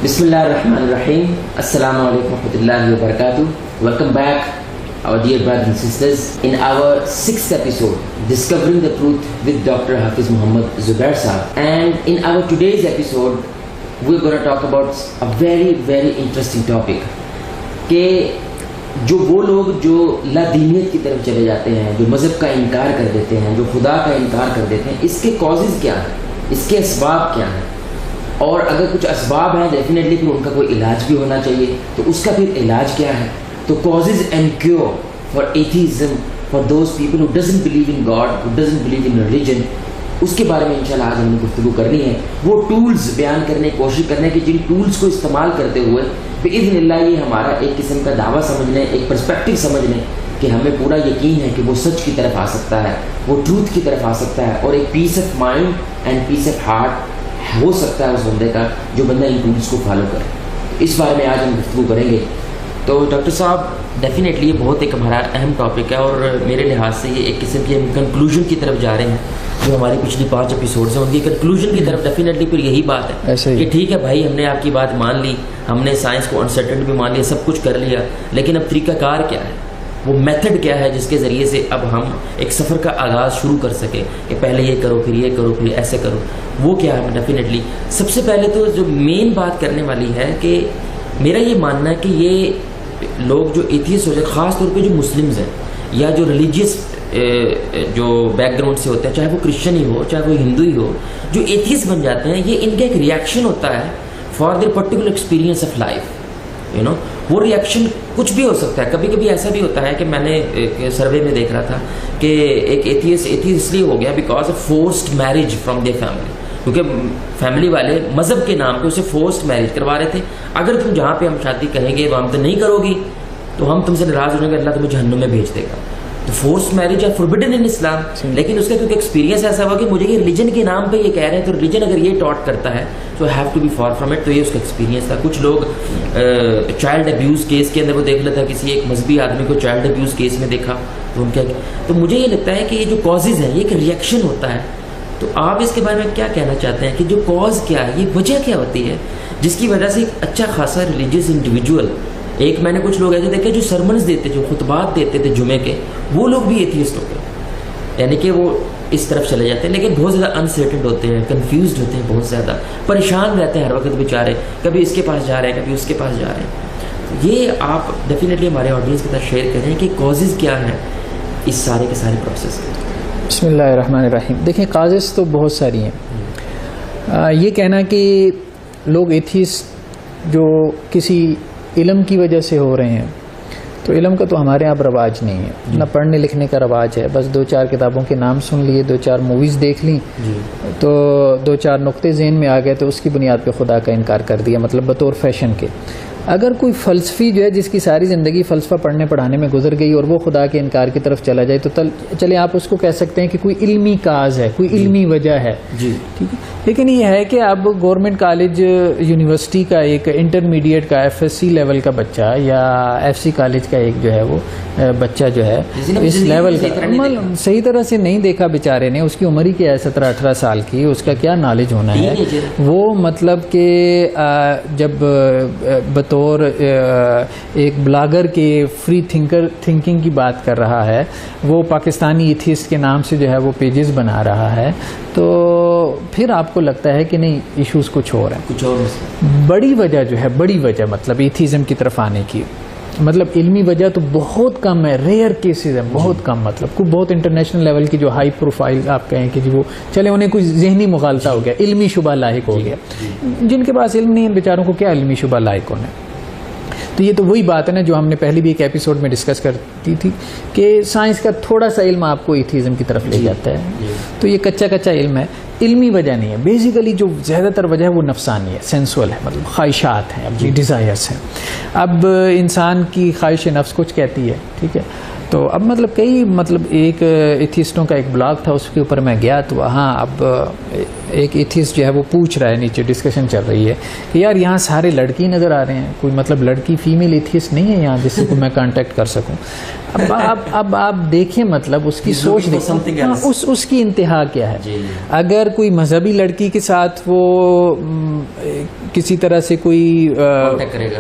Bismillahirrahmanirrahim. Assalamu alaikum warahmatullahi wabarakatuh. Welcome back, our dear brothers and sisters, in our 6th episode, Discovering the Truth with Dr. Hafiz Muhammad Zubair Sahab. And in our today's episode, we're going to talk about a very, very interesting topic. کہ جو وہ لوگ جو لادینیت کی طرف چلے جاتے ہیں، جو مذہب کا انکار کر دیتے ہیں، جو خدا کا انکار کر دیتے ہیں، اس کے کازز کیا ہیں، اس کے اسباب کیا ہیں، اور اگر کچھ اسباب ہیں ڈیفینیٹلی پھر ان کا کوئی علاج بھی ہونا چاہیے، تو اس کا پھر علاج کیا ہے. تو causes and cure for atheism for those people who doesn't believe in God, who doesn't believe in religion, اس کے بارے میں انشاءاللہ آج ہم نے گفتگو کرنی ہے. وہ ٹولز بیان کرنے کی کوشش کرنے کہ جن ٹولز کو استعمال کرتے ہوئے باذن اللہ یہ ہمارا ایک قسم کا دعویٰ سمجھ لیں، ایک پرسپیکٹو سمجھ لیں کہ ہمیں پورا یقین ہے کہ وہ سچ کی طرف آ سکتا ہے، وہ ٹروتھ کی طرف آ سکتا ہے، اور ایک peace of mind and peace of heart ہو سکتا ہے اس بندے کا جو بندہ ان ٹولز کو فالو کرے. اس بارے میں آج ہم گفتگو کریں گے. تو ڈاکٹر صاحب ڈیفینیٹلی یہ بہت ایک ہمارا اہم ٹاپک ہے، اور میرے لحاظ سے یہ ایک قسم کی ہم کنکلوژن کی طرف جا رہے ہیں. جو ہماری پچھلی 5 ایپیسوڈز ہیں ان کی کنکلوژن کی طرف ڈیفینیٹلی پھر یہی بات ہے کہ ٹھیک ہے بھائی، ہم نے آپ کی بات مان لی، ہم نے سائنس کو انسرٹن بھی مان لیا، سب کچھ کر لیا، لیکن اب طریقہ کار کیا ہے، وہ میتھڈ کیا ہے جس کے ذریعے سے اب ہم ایک سفر کا آغاز شروع کر سکیں کہ پہلے یہ کرو، پھر یہ کرو، پھر ایسے کرو، وہ کیا ہے. ڈیفینیٹلی سب سے پہلے تو جو مین بات کرنے والی ہے کہ میرا یہ ماننا ہے کہ یہ لوگ جو ایتھیسٹ ہو جائے، خاص طور پہ جو مسلمز ہیں یا جو ریلیجیس جو بیک گراؤنڈ سے ہوتے ہیں، چاہے وہ کرسچن ہی ہو چاہے وہ ہندو ہی ہو، جو ایتھیسٹ بن جاتے ہیں، یہ ان کا ایک ریئیکشن ہوتا ہے for their particular experience of life. وہ ریئیکشن کچھ بھی ہو سکتا ہے. کبھی کبھی ایسا بھی ہوتا ہے کہ میں نے ایک سروے میں دیکھ رہا تھا کہ ایک ایتھیسٹ اس لیے ہو گیا because of forced marriage from their family, کیونکہ فیملی والے مذہب کے نام پہ اسے فورسڈ میرج کروا رہے تھے. اگر تم جہاں پہ ہم شادی کہیں گے وہاں تو نہیں کرو گی تو ہم تم سے ناراض ہو جائیں گے، اللہ تمہیں جہنم میں بھیج دے گا. تو فورسڈ میرج ہے فوربڈن ان اسلام، لیکن اس کا کیونکہ ایکسپیرینس ایسا ہوا کہ مجھے یہ ریلیجن کے نام پہ یہ کہہ رہے ہیں، تو ریلیجن اگر یہ ٹاٹ کرتا ہے تو have to be far from it. تو یہ اس کا ایکسپیرینس تھا. کچھ لوگ چائلڈ ابیوز کیس کے اندر وہ دیکھ لیتا، کسی ایک مذہبی آدمی کو چائلڈ ابیوز کیس میں دیکھا تو ان کا، تو مجھے یہ لگتا ہے کہ یہ جو کازز ہیں یہ ایک ریئیکشن ہوتا ہے. تو آپ اس کے بارے میں کیا کہنا چاہتے ہیں کہ جو کاز کیا ہے، یہ وجہ کیا ہوتی ہے جس کی وجہ سے ایک اچھا خاصا ریلیجیس انڈیویجول، ایک میں نے کچھ لوگ ایسے دیکھے جو سرمنز دیتے، جو خطبات دیتے تھے جمعے کے، وہ لوگ بھی ایتھیسٹ ہو گئے، یعنی کہ وہ اس طرف چلے جاتے ہیں، لیکن بہت زیادہ انسرٹنڈ ہوتے ہیں، کنفیوزڈ ہوتے ہیں، بہت زیادہ پریشان رہتے ہیں ہر وقت بیچارے، کبھی اس کے پاس جا رہے ہیں کبھی اس کے پاس جا رہے ہیں. یہ آپ ڈیفینیٹلی ہمارے آڈینس کے ساتھ شیئر کریں کہ کازز کیا ہیں اس سارے کے سارے پروسیس کے. بسم اللہ الرحمن الرحیم. دیکھیں کازز تو بہت ساری ہیں. یہ کہنا کہ لوگ ایتھیسٹ جو کسی علم کی وجہ سے ہو رہے ہیں، تو علم کا تو ہمارے یہاں رواج نہیں ہے، نہ پڑھنے لکھنے کا رواج ہے. بس 2-4 کتابوں کے نام سن لیے، 2-4 موویز دیکھ لیں تو 2-4 نقطے ذہن میں آ گئے تو اس کی بنیاد پہ خدا کا انکار کر دیا، مطلب بطور فیشن کے. اگر کوئی فلسفی جو ہے جس کی ساری زندگی فلسفہ پڑھنے پڑھانے میں گزر گئی اور وہ خدا کے انکار کی طرف چلا جائے تو چلے آپ اس کو کہہ سکتے ہیں کہ کوئی علمی کاز ہے، کوئی علمی وجہ ہے، ٹھیک ہے. لیکن یہ ہے کہ اب گورنمنٹ کالج یونیورسٹی کا ایک انٹرمیڈیٹ کا FSC لیول کا بچہ یا FC کالج کا ایک جو ہے وہ بچہ جو ہے اس لیول کا صحیح طرح سے نہیں دیکھا بیچارے نے، اس کی عمر ہی کیا ہے 17-18 سال کی، اس کا کیا نالج ہونا ہے. وہ مطلب کہ جب بطور ایک بلاگر کے فری تھنکنگ کی بات کر رہا ہے، وہ پاکستانی ایتھیسٹ کے نام سے جو ہے وہ پیجز بنا رہا ہے، تو پھر آپ کو لگتا ہے کہ نہیں ایشوز کچھ اور ہیں، کچھ اور. بڑی وجہ جو ہے، بڑی وجہ مطلب ایتھیزم کی طرف آنے کی، مطلب علمی وجہ تو بہت کم ہے، ریئر کیسز ہیں بہت کم. مطلب کوئی بہت انٹرنیشنل لیول کی جو ہائی پروفائل آپ کہیں کہ وہ چلے انہیں کوئی ذہنی مغالطہ ہو گیا، علمی شبہ لاحق ہو گیا. جن کے پاس علم نہیں ہے بیچاروں کو کیا علمی شبہ لاحق ہونا ہے. تو یہ تو وہی بات ہے نا جو ہم نے پہلے بھی ایک ایپیسوڈ میں ڈسکس کرتی تھی کہ سائنس کا تھوڑا سا علم آپ کو ایتھیزم کی طرف لے جاتا ہے. تو یہ کچا علم ہے، علمی وجہ نہیں ہے. بیسیکلی جو زیادہ تر وجہ ہے وہ نفسانی ہے، سینسول ہے، مطلب خواہشات ہیں، اپنی ڈیزائرس ہیں. اب انسان کی خواہش نفس کچھ کہتی ہے، ٹھیک ہے. تو اب ایک ایتھیسٹوں کا ایک بلاگ تھا، اس کے اوپر میں گیا تو وہاں اب ایک ایتھیسٹ جو ہے وہ پوچھ رہا ہے, نیچے ڈسکشن چل رہی ہے کہ یار یہاں سارے لڑکی نظر آ رہے ہیں, کوئی مطلب لڑکی فیمیل ایتھیسٹ نہیں ہے یہاں جس سے کو میں کانٹیکٹ کر سکوں. اب آپ دیکھیں مطلب اس کی سوچ دیکھیں, اس کی انتہا کیا ہے. اگر کوئی مذہبی لڑکی کے ساتھ وہ کسی طرح سے کوئی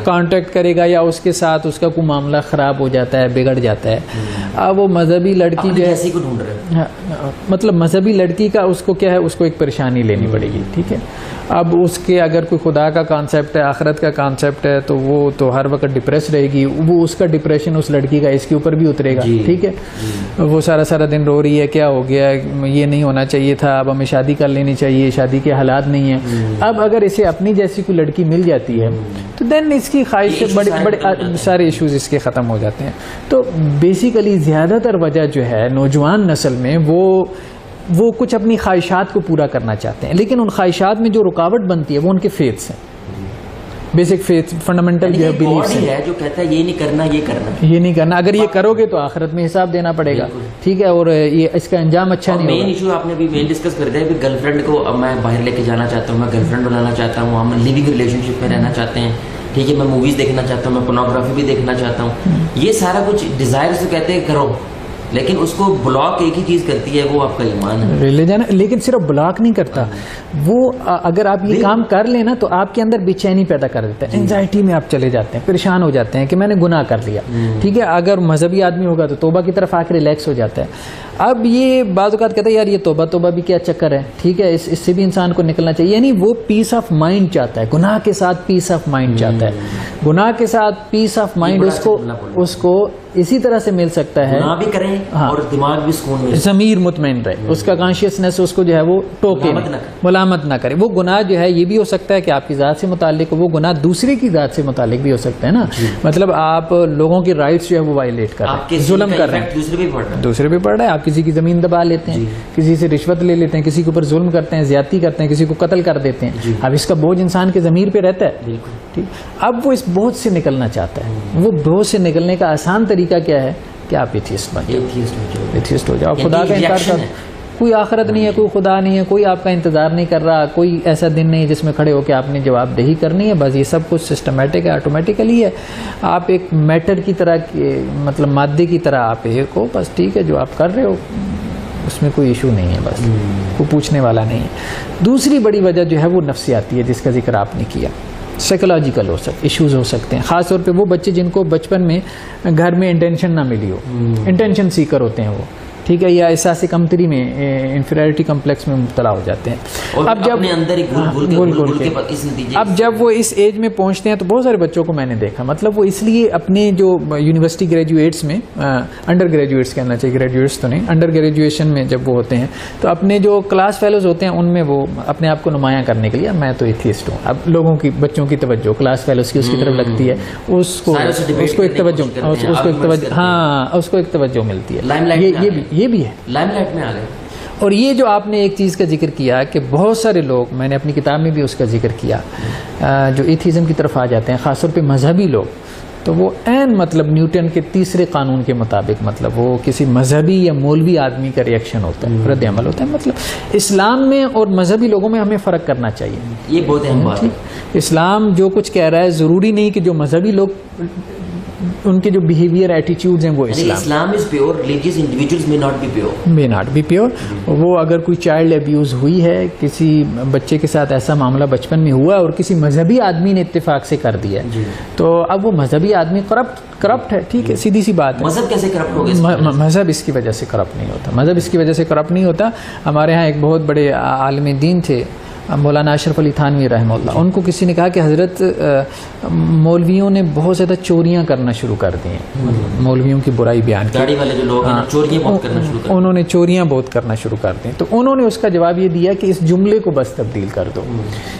کانٹیکٹ کرے گا یا اس کے ساتھ اس کا کوئی معاملہ خراب ہو جاتا ہے, بگڑ جاتا ہے, اب وہ مذہبی لڑکی جو ہے مطلب مذہبی لڑکی کا اس کو کیا ہے, اس کو ایک پریشانی لینی پڑے گی. ٹھیک ہے, اب اس کے اگر کوئی خدا کا کانسیپٹ ہے, آخرت کا کانسیپٹ ہے, تو وہ تو ہر وقت ڈپریس رہے گی. وہ اس کا ڈپریشن اس لڑکی کا اس کے اوپر بھی اترے گا. ٹھیک ہے, وہ سارا دن رو رہی ہے, کیا ہو گیا, یہ نہیں ہونا چاہیے تھا, اب ہمیں شادی کر لینی چاہیے, شادی کے حالات نہیں ہیں. اب اگر اسے اپنی جیسی کوئی لڑکی مل جاتی ہے تو دین اس کی خواہش سے بڑے سارے ایشوز اس کے ختم ہو جاتے ہیں. تو بیسیکلی زیادہ تر وجہ جو ہے نوجوان نسل میں وہ کچھ اپنی خواہشات کو پورا کرنا چاہتے ہیں, لیکن ان خواہشات میں جو رکاوٹ بنتی ہے وہ ان کے فیتھس ہیں, بیسک فیتھ, فنڈامنٹل جو ہے بلیفس ہیں, جو کہتا ہے یہ نہیں کرنا, اگر یہ کرو گے تو آخرت میں حساب دینا پڑے گا. ٹھیک ہے, اور یہ اس کا انجام اچھا نہیں ہوگا. مین ایشو آپ نے بھی مین ڈسکس کر دیا کہ گرل فرینڈ کو اب میں باہر لے کے جانا چاہتا ہوں, میں گرل فرینڈ بنانا چاہتا ہوں, ہم لیونگ ریلیشن شپ میں رہنا چاہتے ہیں. ٹھیک ہے, میں موویز دیکھنا چاہتا ہوں, میں پورنوگرافی بھی دیکھنا چاہتا ہوں. یہ سارا کچھ ڈیزائر سے کہتے ہیں کرو, لیکن اس کو بلاک ایک ہی چیز کرتی ہے, وہ آپ کا ایمان ہے, ریلیجن. لیکن صرف بلاک نہیں کرتا وہ, اگر آپ یہ کام کر لیں نا تو آپ کے اندر بے چینی پیدا کر دیتا ہے, انزائٹی میں آپ چلے جاتے ہیں, پریشان ہو جاتے ہیں کہ میں نے گناہ کر لیا. ٹھیک ہے, اگر مذہبی آدمی ہوگا تو توبہ کی طرف آ کے ریلیکس ہو جاتا ہے. اب یہ بعض اوقات کہتا ہے یار یہ توبہ بھی کیا چکر ہے. ٹھیک ہے, اس سے بھی انسان کو نکلنا چاہیے. یعنی وہ پیس آف مائنڈ چاہتا ہے, گناہ کے ساتھ پیس آف مائنڈ چاہتا ہے. گناہ کے ساتھ پیس آف مائنڈ اس کو اسی طرح سے مل سکتا ہے, گناہ بھی کریں اور دماغ بھی سکون میں, ضمیر مطمئن رہے, اس کا کانشیسنس اس کو جو ہے وہ ٹوکے, ملامت نہ کرے. وہ گناہ جو ہے یہ بھی ہو سکتا ہے کہ آپ کی ذات سے متعلق, وہ گناہ دوسرے کی ذات سے متعلق بھی ہو سکتا ہے نا. مطلب آپ لوگوں کی رائٹس جو ہے وہ وائلیٹ کر رہے ہیں, ظلم کر رہے ہیں, دوسرے بھی پڑھ رہے ہیں. آپ کسی کی زمین دبا لیتے ہیں, کسی سے رشوت لے لیتے ہیں, کسی کے اوپر ظلم کرتے ہیں, زیادتی کرتے ہیں, کسی کو قتل کر دیتے ہیں. اب اس کا بوجھ انسان کے ضمیر پہ رہتا ہے. ٹھیک, اب وہ اس بوجھ سے نکلنا چاہتا ہے. وہ بوجھ سے نکلنے کا آسان طریقہ کیا ہے کہ آپ ایتھیسٹ بن جاؤ, ایتھیسٹ ہو جاؤ. خدا کا انکار کر, کوئی آخرت نہیں ہے, کوئی خدا نہیں ہے, کوئی آپ کا انتظار نہیں کر رہا, کوئی ایسا دن نہیں جس میں کھڑے ہو کے آپ نے جواب دہی کرنی ہے. بس یہ سب کچھ سسٹمیٹک ہے, آٹومیٹیکلی ہے. آپ ایک میٹر کی طرح, مطلب مادے کی طرح آپ ایک ہو, بس. ٹھیک ہے, جو آپ کر رہے ہو اس میں کوئی ایشو نہیں ہے, بس کوئی پوچھنے والا نہیں ہے. دوسری بڑی وجہ جو ہے وہ نفسیاتی ہے, جس کا ذکر آپ نے کیا. سائیکولوجیکل ایشوز ہو سکتے ہیں, خاص طور پہ وہ بچے جن کو بچپن میں گھر میں انٹینشن نہ ملی ہو, انٹینشن سیکر ہوتے ہیں وہ. ٹھیک ہے, یا احساس کمتری میں, انفیریٹی کمپلیکس میں مبتلا ہو جاتے ہیں. اب جب وہ اس ایج میں پہنچتے ہیں تو بہت سارے بچوں کو میں نے دیکھا, مطلب وہ اس لیے اپنے جو یونیورسٹی گریجویٹس میں, انڈر گریجویٹس کہنا چاہیے, گریجویٹس تو نہیں, انڈر گریجویشن میں جب وہ ہوتے ہیں تو اپنے جو کلاس فیلوز ہوتے ہیں ان میں وہ اپنے آپ کو نمایاں کرنے کے لیے میں تو ایتھیسٹ ہوں. اب لوگوں کی, بچوں کی توجہ کلاس فیلوز کی اس کی طرف لگتی ہے, اس کو ایک توجہ ملتی ہے. یہ بھی ہے, لائم لائٹ میں آ گئے. اور یہ جو آپ نے ایک چیز کا ذکر کیا کہ بہت سارے لوگ, میں نے اپنی کتاب میں بھی اس کا ذکر کیا, جو ایتھیزم کی طرف آ جاتے ہیں, خاص طور پہ مذہبی لوگ, تو وہ عین مطلب نیوٹن کے تیسرے قانون کے مطابق, مطلب وہ کسی مذہبی یا مولوی آدمی کا ریئیکشن ہوتا ہے, رد عمل ہوتا ہے. مطلب اسلام میں اور مذہبی لوگوں میں ہمیں فرق کرنا چاہیے. یہ بہت اہم بات ہے. اسلام جو کچھ کہہ رہا ہے ضروری نہیں کہ جو مذہبی لوگ ان کے جو بیہیویئر ایٹیٹیوڈز ہیں وہ Islam is pure, religious individuals may not be pure. وہ اگر کوئی چائلڈ ابیوز ہوئی ہے, کسی بچے کے ساتھ ایسا معاملہ بچپن میں ہوا اور کسی مذہبی آدمی نے اتفاق سے کر دیا تو اب وہ مذہبی آدمی کرپٹ ہے. ٹھیک ہے, سیدھی سی بات ہے. مذہب کیسے کرپٹ ہوگا؟ مذہب اس کی وجہ سے کرپٹ نہیں ہوتا, مذہب اس کی وجہ سے کرپٹ نہیں ہوتا. ہمارے ہاں ایک بہت بڑے عالم دین تھے مولانا اشرف علی تھانوی رحمہ اللہ. ان کو کسی نے کہا کہ حضرت مولویوں نے بہت زیادہ چوریاں کرنا شروع کر دی ہیں, مولویوں کی برائی بیان کی, انہوں نے چوریاں بہت کرنا شروع کر دی. تو انہوں نے اس کا جواب یہ دیا کہ اس جملے کو بس تبدیل کر دو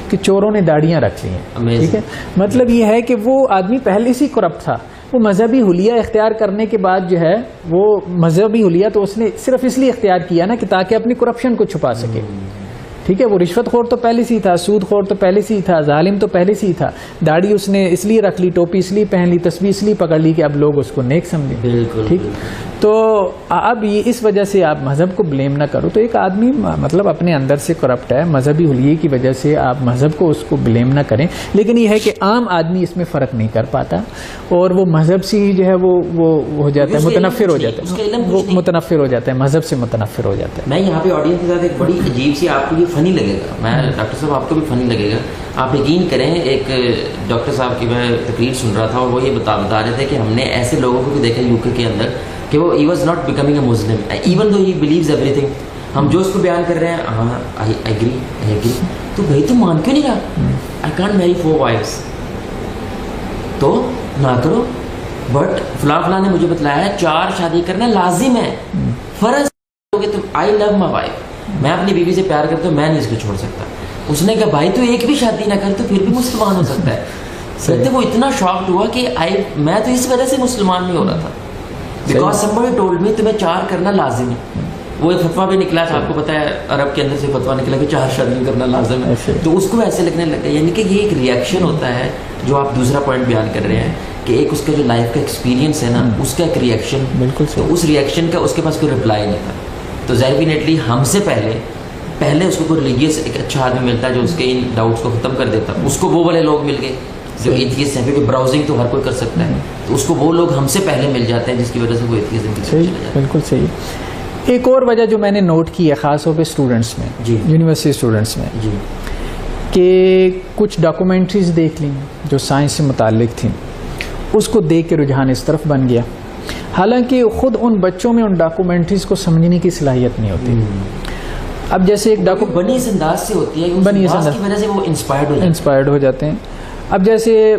کہ چوروں نے داڑیاں رکھ لی ہیں. ٹھیک ہے, مطلب یہ ہے کہ وہ آدمی پہلے سے کرپٹ تھا, وہ مذہبی حلیہ اختیار کرنے کے بعد جو ہے وہ مذہبی حلیہ تو اس نے صرف اس لیے اختیار کیا نا کہ تاکہ اپنی کرپشن کو چھپا سکے. ٹھیک ہے. وہ رشوت خور تو پہلے سے ہی تھا, سود خور تو پہلے سے ہی تھا, ظالم تو پہلے سے ہی تھا. داڑھی اس نے اس لیے رکھ لی, ٹوپی اس لیے پہن لی, تسبیح اس لیے پکڑ لی کہ اب لوگ اس کو نیک سمجھیں. بالکل ٹھیک. تو اب یہ اس وجہ سے آپ مذہب کو بلیم نہ کرو. تو ایک آدمی مطلب اپنے اندر سے کرپٹ ہے, مذہبی حلیے کی وجہ سے آپ مذہب کو اس کو بلیم نہ کریں. لیکن یہ ہے کہ عام آدمی اس میں فرق نہیں کر پاتا اور وہ مذہب سے ہی جو ہے وہ ہو جاتا ہے, متنفر ہو جاتا ہے, وہ متنفر ہو جاتا ہے, مذہب سے متنفر ہو جاتا ہے. میں یہاں پہ آڈینس کے ساتھ ایک بڑی عجیب سی, آپ کو یہ فنی لگے گا, میں ڈاکٹر صاحب آپ کو بھی فنی لگے گا. آپ یقین کریں, ایک ڈاکٹر صاحب کی میں تقریر سن رہا تھا اور وہ یہ بتا رہے تھے کہ ہم نے ایسے لوگوں کو بھی دیکھا یو کے اندر کہ وہ he was not becoming a Muslim even though he believes everything. ہم جو اس کو بیان کر رہے ہیں, ہاں آئی ایگری, تو بھائی تم مان کیوں نہیں رہا, آئی کانٹ میری 4 وائفس, تو نہ کرو. بٹ فلاں نے مجھے بتلایا ہے 4 شادی کرنا لازم ہے, فرض ہوگے تم. آئی لو مائی وائف, میں اپنی بیوی سے پیار کرتا ہوں, میں نہیں اس کو چھوڑ سکتا. اس نے کہا بھائی تو ایک بھی شادی نہ کر تو پھر بھی مسلمان ہو سکتا ہے. کہتے وہ اتنا شاکڈ ہوا کہ میں تو اس وجہ سے مسلمان نہیں ہو رہا تھا, بیکاز somebody told me تمہیں 4 کرنا لازم ہے. وہ ایک فتویٰ بھی نکلا تھا, آپ کو پتا ہے عرب کے اندر سے فتویٰ نکلا کہ 4 شادی کرنا لازم ہے, تو اس کو ایسے لگنے لگا. یعنی کہ یہ ایک ریئیکشن ہوتا ہے, جو آپ دوسرا پوائنٹ بیان کر رہے ہیں کہ ایک اس کا جو لائف کا ایکسپیرینس ہے نا, اس کا ایک ریئیکشن, بالکل. تو اس ریئیکشن کا اس کے پاس کوئی رپلائی نہیں تھا. تو ڈیفینیٹلی ہم سے پہلے اس کو کوئی ریلیجیس ایک اچھا آدمی ملتا ہے جو اس کے ان ڈاؤٹس کو ختم کر دیتا. اس کو وہ والے لوگ مل گئے جو ایتھیسٹ ہیں, کیونکہ براؤزنگ تو ہر کوئی کر سکتا ہے, تو اس کو وہ لوگ ہم سے پہلے مل جاتے ہیں جس کی وجہ سے وہ ایتھیزم کی طرف چلا جاتا ہے. بالکل صحیح. ایک اور وجہ جو میں نے نوٹ کی ہے خاص طور پہ اسٹوڈنٹس میں, یونیورسٹی اسٹوڈنٹس میں, کہ کچھ ڈاکومنٹریز دیکھ لیں جو سائنس سے متعلق تھیں, اس کو دیکھ کے رجحان اس طرف بن گیا, حالانکہ خود ان بچوں میں ان ڈاکومنٹریز کو سمجھنے کی صلاحیت نہیں ہوتی. اب جیسے ایک بنی اس انداز سے ہوتی ہے, بنی اس انداز کی وجہ سے وہ انسپائرڈ ہو جاتے ہیں. اب جیسے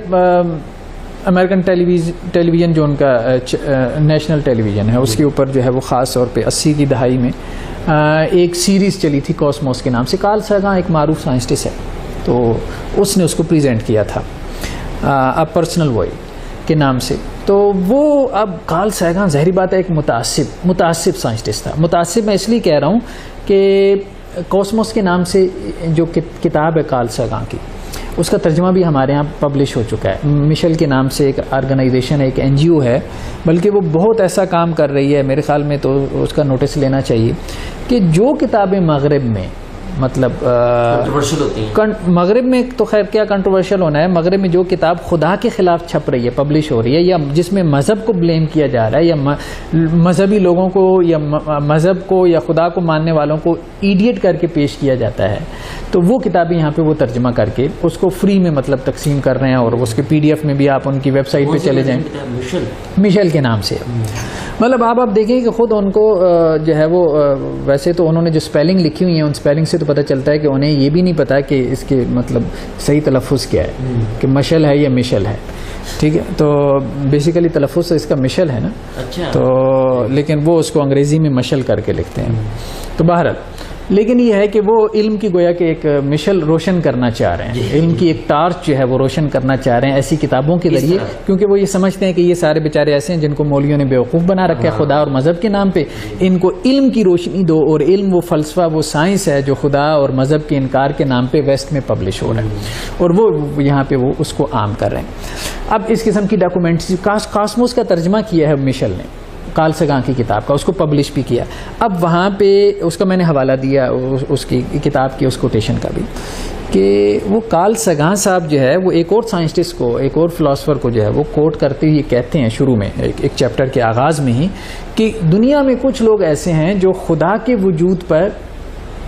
امریکن ٹیلی ویژن جو ان کا نیشنل ٹیلی ویژن ہے, اس کے اوپر جو ہے وہ خاص طور پہ 80 کی دہائی میں ایک سیریز چلی تھی کاسموس کے نام سے. کارل ساگان ایک معروف سائنسٹسٹ ہے, تو اس نے اس کو پریزنٹ کیا تھا اے پرسنل وائے کے نام سے. تو وہ اب کارل ساگان ظاہری بات ہے ایک متعصب سائنسٹسٹ تھا. متعصب میں اس لیے کہہ رہا ہوں کہ کاسموس کے نام سے جو کتاب ہے کارل ساگان کی, اس کا ترجمہ بھی ہمارے ہاں پبلش ہو چکا ہے. مشل کے نام سے ایک آرگنائزیشن ہے, ایک NGO ہے, بلکہ وہ بہت ایسا کام کر رہی ہے میرے خیال میں, تو اس کا نوٹس لینا چاہیے کہ جو کتابیں مغرب میں مطلب مغرب میں, تو خیر کیا کنٹروورشل ہونا ہے, مغرب میں جو کتاب خدا کے خلاف چھپ رہی ہے, پبلش ہو رہی ہے, یا جس میں مذہب کو بلیم کیا جا رہا ہے, یا مذہبی لوگوں کو یا مذہب کو یا خدا کو ماننے والوں کو ایڈیٹ کر کے پیش کیا جاتا ہے, تو وہ کتابیں یہاں پہ وہ ترجمہ کر کے اس کو فری میں مطلب تقسیم کر رہے ہیں. اور اس کے PDF میں بھی آپ ان کی ویب سائٹ پہ چلے جائیں, مشل کے نام سے. مطلب آپ دیکھیں کہ خود ان کو جو ہے وہ ویسے تو انہوں نے جو اسپیلنگ لکھی ہوئی ہیں, ان اسپیلنگ سے تو پتہ چلتا ہے کہ انہیں یہ بھی نہیں پتا کہ اس کے مطلب صحیح تلفظ کیا ہے, کہ مشل ہے یا مشل ہے. ٹھیک ہے, تو بیسیکلی تلفظ اس کا مشل ہے نا, تو لیکن وہ اس کو انگریزی میں مشل کر کے لکھتے ہیں. تو بہرحال لیکن یہ ہے کہ وہ علم کی گویا کہ ایک مشل روشن کرنا چاہ رہے ہیں, علم کی ایک ٹارچ جو ہے وہ روشن کرنا چاہ رہے ہیں ایسی کتابوں کے ذریعے, کیونکہ وہ یہ سمجھتے ہیں کہ یہ سارے بیچارے ایسے ہیں جن کو مولویوں نے بیوقوف بنا رکھا ہے خدا اور مذہب کے نام پہ. ان کو علم کی روشنی دو, اور علم وہ فلسفہ وہ سائنس ہے جو خدا اور مذہب کے انکار کے نام پہ ویسٹ میں پبلش ہو رہا ہے, اور وہ یہاں پہ وہ اس کو عام کر رہے ہیں. اب اس قسم کی ڈاکومنٹری کاسموس کا ترجمہ کیا ہے مشل نے, کارل ساگان کی کتاب کا, اس کو پبلش بھی کیا. اب وہاں پہ اس کا میں نے حوالہ دیا اس کی کتاب کی اس کوٹیشن کا بھی, کہ وہ کارل ساگان صاحب جو ہے وہ ایک اور سائنسٹسٹ کو, ایک اور فلاسفر کو جو ہے وہ کوٹ کرتے ہوئے کہتے ہیں شروع میں ایک چیپٹر کے آغاز میں ہی, کہ دنیا میں کچھ لوگ ایسے ہیں جو خدا کے وجود پر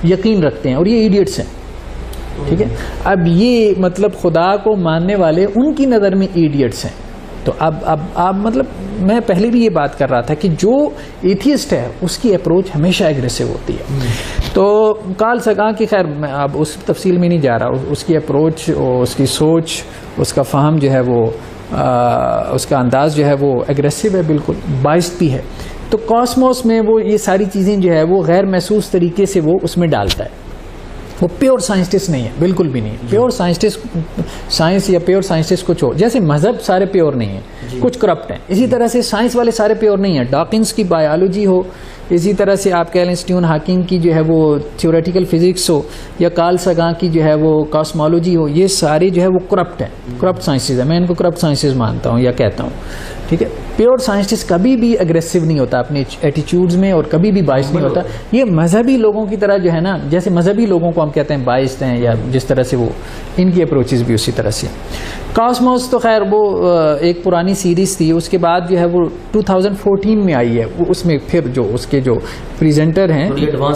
یقین رکھتے ہیں اور یہ ایڈیٹس ہیں. ٹھیک ہے, اب یہ مطلب خدا کو ماننے والے ان کی نظر میں ایڈیٹس ہیں. تو اب مطلب میں پہلے بھی یہ بات کر رہا تھا کہ جو ایتھیسٹ ہے اس کی اپروچ ہمیشہ ایگریسو ہوتی ہے. تو کارل ساگان کی خیر میں اب اس تفصیل میں نہیں جا رہا, اس کی اپروچ, اس کی سوچ, اس کا فہم جو ہے وہ اس کا انداز جو ہے وہ ایگریسو ہے, بالکل بائسڈ بھی ہے. تو کاسموس میں وہ یہ ساری چیزیں جو ہے وہ غیر محسوس طریقے سے وہ اس میں ڈالتا ہے. وہ پیور سائنسٹسٹ نہیں ہے، بالکل بھی نہیں ہے. پیور سائنسٹسٹ، سائنس یا پیور سائنسٹسٹ کچھ ہو، جیسے مذہب سارے پیور نہیں ہیں، کچھ کرپٹ ہیں، اسی طرح سے سائنس والے سارے پیور نہیں ہیں. ڈاکنس کی بایولوجی ہو، اسی طرح سے آپ کہہ لیں اسٹیون ہاکنگ کی جو ہے وہ تھیوریٹیکل فزکس ہو، یا کارل ساگان کی جو ہے وہ کاسمالوجی ہو، یہ سارے جو ہے وہ کرپٹ ہیں، کرپٹ سائنسز ہیں. میں ان کو کرپٹ سائنسز مانتا ہوں یا کہتا ہوں. ٹھیک ہے. پیور سائنسٹسٹ کبھی بھی اگریسو نہیں ہوتا اپنے ایٹیچیوڈز میں، اور کبھی بھی بائس نہیں ہوتا. یہ مذہبی لوگوں کی طرح جو ہے نا، جیسے مذہبی لوگوں کو ہم کہتے ہیں بائسڈ ہیں، یا جس طرح سے وہ ان کی اپروچز بھی اسی طرح سے. کاسموس تو خیر وہ ایک پرانی سیریز تھی، اس کے بعد جو ہے وہ 2014 میں آئی ہے. اس میں پھر جو اس کے جو پریزنٹر ہیں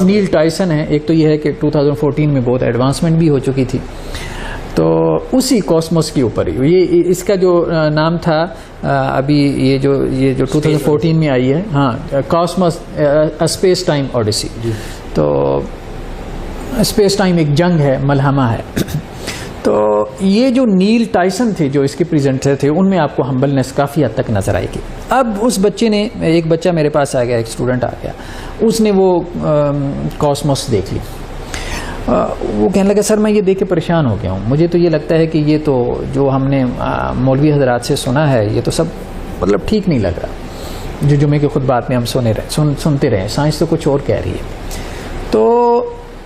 نیل ٹائسن ہیں، ایک تو یہ ہے کہ 2014 میں بہت ایڈوانسمنٹ بھی ہو چکی تھی، تو اسی کاسموس کے اوپر ہی یہ اس کا جو نام تھا ابھی یہ جو 2014 میں آئی ہے، ہاں، کاسموس اسپیس ٹائم اوڈیسی. تو اسپیس ٹائم ایک جنگ ہے، ملحمہ ہے. تو یہ جو نیل ٹائسن تھے جو اس کے پریزنٹر تھے، ان میں آپ کو ہمبلنس کافی حد تک نظر آئے گی. اب اس بچے نے، ایک بچہ میرے پاس آ گیا، ایک اسٹوڈنٹ آ گیا، اس نے وہ کاسموس دیکھ لی. وہ کہنے لگا سر میں یہ دیکھ کے پریشان ہو گیا ہوں، مجھے تو یہ لگتا ہے کہ یہ تو جو ہم نے مولوی حضرات سے سنا ہے یہ تو سب مطلب ٹھیک نہیں لگ رہا، جو جمعے کے خطبات میں ہم سنتے رہے، سائنس تو کچھ اور کہہ رہی ہے. تو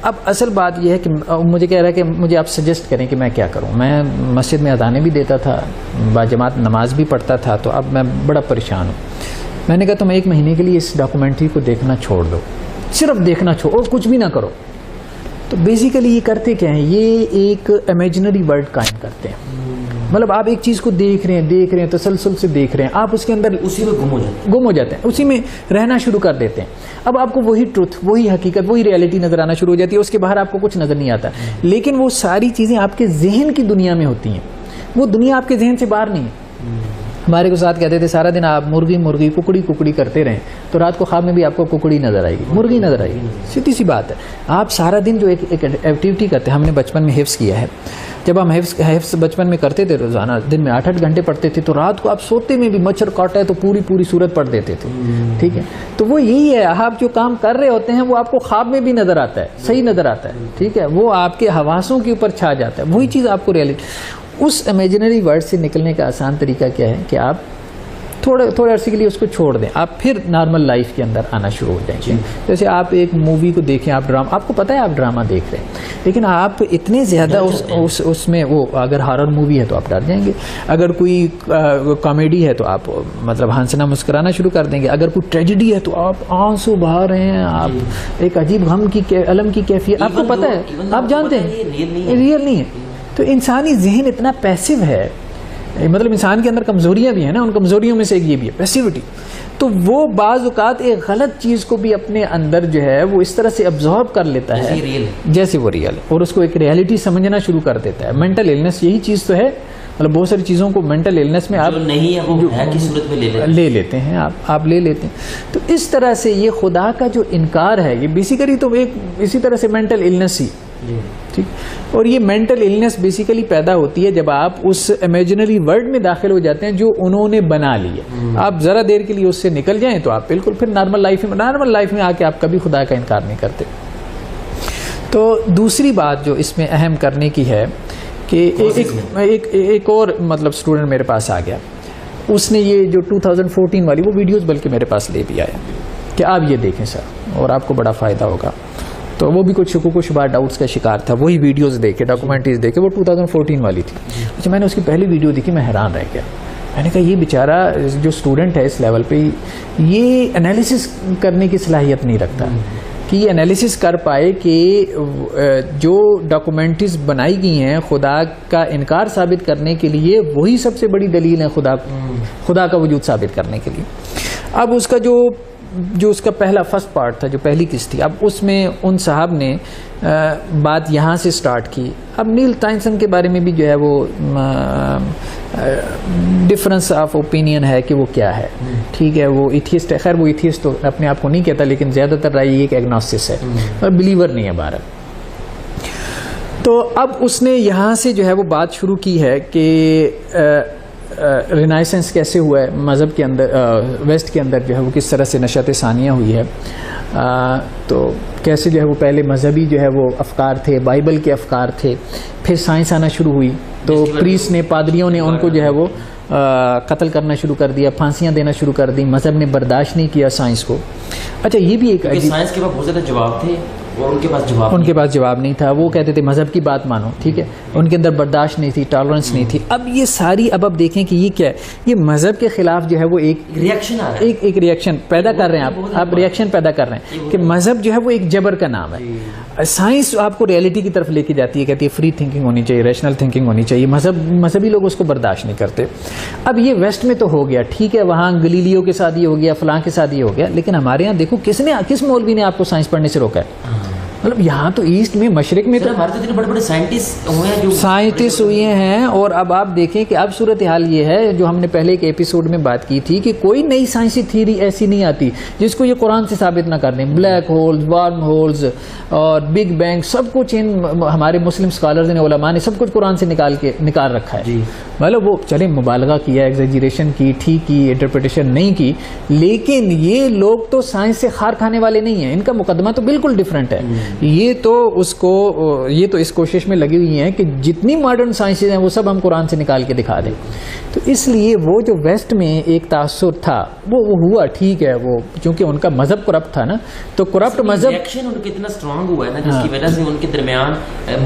اب اصل بات یہ ہے کہ مجھے کہہ رہا ہے کہ مجھے آپ سجیسٹ کریں کہ میں کیا کروں. میں مسجد میں اذانیں بھی دیتا تھا، باجماعت نماز بھی پڑھتا تھا، تو اب میں بڑا پریشان ہوں. میں نے کہا تم 1 مہینے کے لیے اس ڈاکومنٹری کو دیکھنا چھوڑ دو، صرف دیکھنا چھوڑو اور کچھ بھی نہ کرو. تو بیسیکلی یہ کرتے کیا ہیں، یہ ایک امیجنری ورلڈ قائم کرتے ہیں. مطلب آپ ایک چیز کو دیکھ رہے ہیں تسلسل سے دیکھ رہے ہیں، آپ اس کے اندر اسی میں گم ہو جاتے ہیں، اسی میں رہنا شروع کر دیتے ہیں. اب آپ کو وہی ٹروتھ، وہی حقیقت، وہی ریئلٹی نظر آنا شروع ہو جاتی ہے، اس کے باہر آپ کو کچھ نظر نہیں آتا. لیکن وہ ساری چیزیں آپ کے ذہن کی دنیا میں ہوتی ہیں، وہ دنیا آپ کے ذہن سے باہر نہیں ہے. ہمارے کو ساتھ کہتے تھے سارا دن آپ مرغی ککڑی کرتے رہیں تو رات کو خواب میں بھی آپ کو ککڑی نظر آئے گی، مرغی نظر آئے گی. سیدھی سی بات ہے. آپ سارا دن جو ایک ایکٹیویٹی کرتے ہیں، ہم نے بچپن میں حفظ کیا ہے، جب ہم حفظ بچپن میں کرتے تھے روزانہ دن میں 8-8 گھنٹے پڑھتے تھے، تو رات کو آپ سوتے میں بھی مچھر کاٹا ہے تو پوری صورت پڑھ دیتے تھے. ٹھیک ہے. تو وہ یہی ہے، آپ جو کام کر رہے ہوتے ہیں وہ آپ کو خواب میں بھی نظر آتا ہے، صحیح نظر آتا ہے. ٹھیک ہے. وہ آپ کے حواسوں کے اوپر چھا جاتا ہے، وہی چیز آپ کو ریئلٹی. اس امیجنری ورلڈ سے نکلنے کا آسان طریقہ کیا ہے کہ آپ تھوڑے عرصے کے لیے اس کو چھوڑ دیں، آپ پھر نارمل لائف کے اندر آنا شروع ہو جائیں گے. جیسے آپ ایک مووی کو دیکھیں، آپ کو پتہ ہے آپ ڈرامہ دیکھ رہے ہیں، لیکن آپ اتنے زیادہ اس میں، وہ اگر ہارر مووی ہے تو آپ ڈر جائیں گے، اگر کوئی کامیڈی ہے تو آپ مطلب ہنسنا مسکرانا شروع کر دیں گے، اگر کوئی ٹریجڈی ہے تو آپ آنسو بہا رہے ہیں، آپ ایک عجیب غم کی علم کی کیفیت، آپ کو پتہ ہے، آپ جانتے ہیں ریئل نہیں ہے. تو انسانی ذہن اتنا پیسو ہے، مطلب انسان کے اندر کمزوریاں بھی ہیں نا، ان کمزوریوں میں سے ایک یہ بھی ہے پیسیوٹی. تو وہ بعض اوقات ایک غلط چیز کو بھی اپنے اندر جو ہے وہ اس طرح سے ابزارب کر لیتا ہے جیسے وہ ریئل، اور اس کو ایک ریئلٹی سمجھنا شروع کر دیتا ہے. مینٹل النس یہی چیز تو ہے، مطلب بہت ساری چیزوں کو مینٹل النس میں آپ لے لیتے ہیں، آپ لے لیتے ہیں. تو اس طرح سے یہ خدا کا جو انکار ہے، یہ بیسیکلی تو ایک اسی طرح سے مینٹل النس ہی. ٹھیک. اور یہ مینٹل النس بیسیکلی پیدا ہوتی ہے جب آپ اس امیجنری ورلڈ میں داخل ہو جاتے ہیں جو انہوں نے بنا لی ہے. آپ ذرا دیر کے لیے اس سے نکل جائیں تو آپ بالکل پھر نارمل لائف میں آ کے آپ کبھی خدا کا انکار نہیں کرتے. تو دوسری بات جو اس میں اہم کرنے کی ہے کہ ایک اور مطلب اسٹوڈنٹ میرے پاس آ گیا، اس نے یہ جو 2014 والی وہ ویڈیوز بلکہ میرے پاس لے بھی آیا کہ آپ یہ دیکھیں سر اور آپ کو بڑا فائدہ ہوگا. تو وہ بھی کچھ شکوک و شبہات ڈاؤٹس کا شکار تھا، وہی ویڈیوز دیکھے، ڈاکومنٹریز دیکھے، وہ 2014 والی تھی. اچھا، میں نے اس کی پہلی ویڈیو دیکھی، میں حیران رہ گیا. میں نے کہا یہ بیچارہ جو اسٹوڈنٹ ہے اس لیول پہ یہ انالیسس کرنے کی صلاحیت نہیں رکھتا کہ یہ انالیسس کر پائے کہ جو ڈاکومنٹریز بنائی گئی ہیں خدا کا انکار ثابت کرنے کے لیے وہی سب سے بڑی دلیل ہے خدا کا وجود ثابت کرنے کے لیے. اب اس کا جو اس کا پہلا فرسٹ پارٹ تھا، جو پہلی قسط تھی، اب اس میں ان صاحب نے بات یہاں سے سٹارٹ کی. اب نیل ٹائسن کے بارے میں بھی جو ہے وہ ڈفرنس آف اوپینین ہے کہ وہ کیا ہے. ٹھیک ہے، وہ ایتھیسٹ ہے، خیر وہ ایتھیسٹ تو اپنے آپ کو نہیں کہتا، لیکن زیادہ تر رائے یہ کہ ایگنوسٹس ہے اور بلیور نہیں ہے بہرحال. تو اب اس نے یہاں سے جو ہے وہ بات شروع کی ہے کہ رینائسنس کیسے ہوا ہے مذہب کے اندر، ویسٹ کے اندر جو ہے وہ کس طرح سے نشأت ثانیہ ہوئی ہے. تو کیسے جو ہے وہ پہلے مذہبی جو ہے وہ افکار تھے، بائبل کے افکار تھے، پھر سائنس آنا شروع ہوئی تو پریس نے، پادریوں نے ان کو جو ہے وہ قتل کرنا شروع کر دیا، پھانسیاں دینا شروع کر دی، مذہب نے برداشت نہیں کیا سائنس کو. اچھا یہ بھی ایک سائنس کے پاس بہت زیادہ جواب تھے اور ان کے پاس جواب نہیں تھا. وہ کہتے تھے مذہب کی بات مانو، ٹھیک ہے، ان کے اندر برداشت نہیں تھی، ٹالرنس نہیں تھی. اب یہ ساری اب دیکھیں کہ یہ کیا ہے، یہ مذہب کے خلاف جو ہے وہ ایک ریئیکشن پیدا کر رہے ہیں. آپ ریئیکشن پیدا کر رہے ہیں کہ مذہب جو ہے وہ ایک جبر کا نام ہے. سائنس آپ کو ریئلٹی کی طرف لے کے جاتی ہے، کہتی ہے فری تھنکنگ ہونی چاہیے، ریشنل تھنکنگ ہونی چاہیے. مذہبی لوگ اس کو برداشت نہیں کرتے. اب یہ ویسٹ میں تو ہو گیا، ٹھیک ہے، وہاں گلیلیو کے ساتھ یہ ہو گیا، فلاں کے ساتھ یہ ہو گیا، لیکن ہمارے یہاں دیکھو کس مولوی نے آپ کو سائنس پڑھنے سے روکا ہے؟ مطلب یہاں تو ایسٹ میں، مشرق میں تو بڑے بڑے سائنٹسٹ ہوئے ہیں. اور اب آپ دیکھیں کہ اب صورتحال یہ ہے جو ہم نے پہلے ایک ایپیسوڈ میں بات کی تھی کہ کوئی نئی سائنسی تھیوری ایسی نہیں آتی جس کو یہ قرآن سے ثابت نہ کر دیں. بلیک ہولز، وارم ہولز اور بگ بینگ، سب کچھ ہمارے مسلم اسکالرز نے، علماء نے سب کچھ قرآن سے نکال رکھا ہے. مطلب وہ چلیں مبالغہ کیا، ایگزیجریشن کی، ٹھیک کی، انٹرپریٹیشن نہیں کی، لیکن یہ لوگ تو سائنس سے خار کھانے والے نہیں ہیں. ان کا مقدمہ تو بالکل ڈفرینٹ ہے. یہ تو اس کوشش میں لگی ہوئی ہیں کہ جتنی ماڈرن سائنسز ہیں وہ سب ہم قرآن سے نکال کے دکھا دیں. تو اس لیے وہ جو ویسٹ میں ایک تاثر تھا وہ ہوا، ٹھیک ہے، وہ چونکہ ان کا مذہب کرپٹ تھا نا، تو کرپٹ مذہب ریئیکشن ان کے اتنا اسٹرانگ ہوا ہے نا، جس کی وجہ سے ان کے درمیان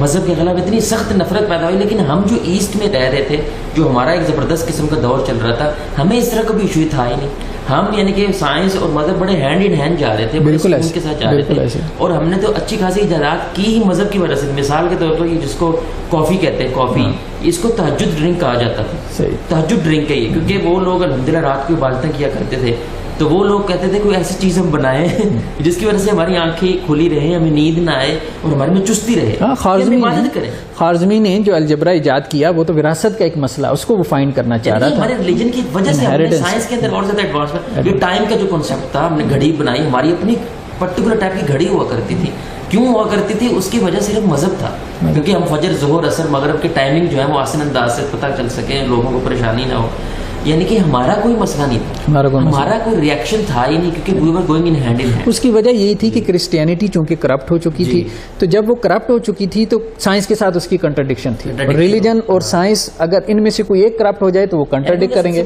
مذہب کے خلاف اتنی سخت نفرت پیدا ہوئی. لیکن ہم جو ایسٹ میں رہ رہے تھے، جو ہمارا ایک زبردست قسم کا دور چل رہا تھا، ہمیں اس طرح کا بھی ایشو تھا ہی نہیں. ہم یعنی کہ سائنس اور مذہب بڑے ہینڈ ان ہینڈ جا رہے تھے، بالکل ان کے ساتھ جا رہے تھے. اور ہم نے تو اچھی خاصی ایجادات کی ہی مذہب کی وجہ سے. مثال کے طور پر یہ جس کو کافی کہتے ہیں، کافی، اس کو تہجد ڈرنک کہا جاتا تھا. تہجد ڈرنک ہے یہ، کیونکہ وہ لوگ الحمدللہ رات کو عبادتیں کیا کرتے تھے، تو وہ لوگ کہتے تھے کوئی ایسی چیز ہم بنائیں جس کی وجہ سے ہماری آنکھیں کھلی رہیں، ہمیں نیند نہ آئے اور ہمارے میں چستی رہے. خارزمی نے جو الجبرا ایجاد کیا وہ تو وراثت کا ایک مسئلہ، اس کو وہ فائنڈ کرنا چاہ رہا تھا. ہمارے ریلیجن کی وجہ سے ہم نے سائنس کے اندر اور زیادہ ایڈوانس، یہ ٹائم کا جو کنسیپٹ تھا، ہم نے گھڑی بنائی، ہماری اپنی پرٹیکولر ٹائپ کی گھڑی ہوا کرتی تھی. کیوں ہوا کرتی تھی؟ اس کی وجہ صرف مذہب تھا، کیونکہ ہم فجر، ظہر، عصر، مغرب کے ٹائمنگ جو ہے وہ آسان انداز سے پتہ چل سکے، لوگوں کو پریشانی نہ ہو. یعنی کہ ہمارا کوئی مسئلہ نہیں تھا، ہمارا کوئی ریئیکشن تھا ہی نہیں، کیونکہ we were going in hand in hand. اس کی وجہ یہی تھی کہ کرسچینٹی چونکہ کرپٹ ہو چکی تھی، تو جب وہ کرپٹ ہو چکی تھی تو سائنس کے ساتھ اس کی کنٹرڈکشن تھی. ریلیجن اور سائنس اگر ان میں سے کوئی ایک کرپٹ ہو جائے تو وہ کنٹرڈکٹ کریں گے،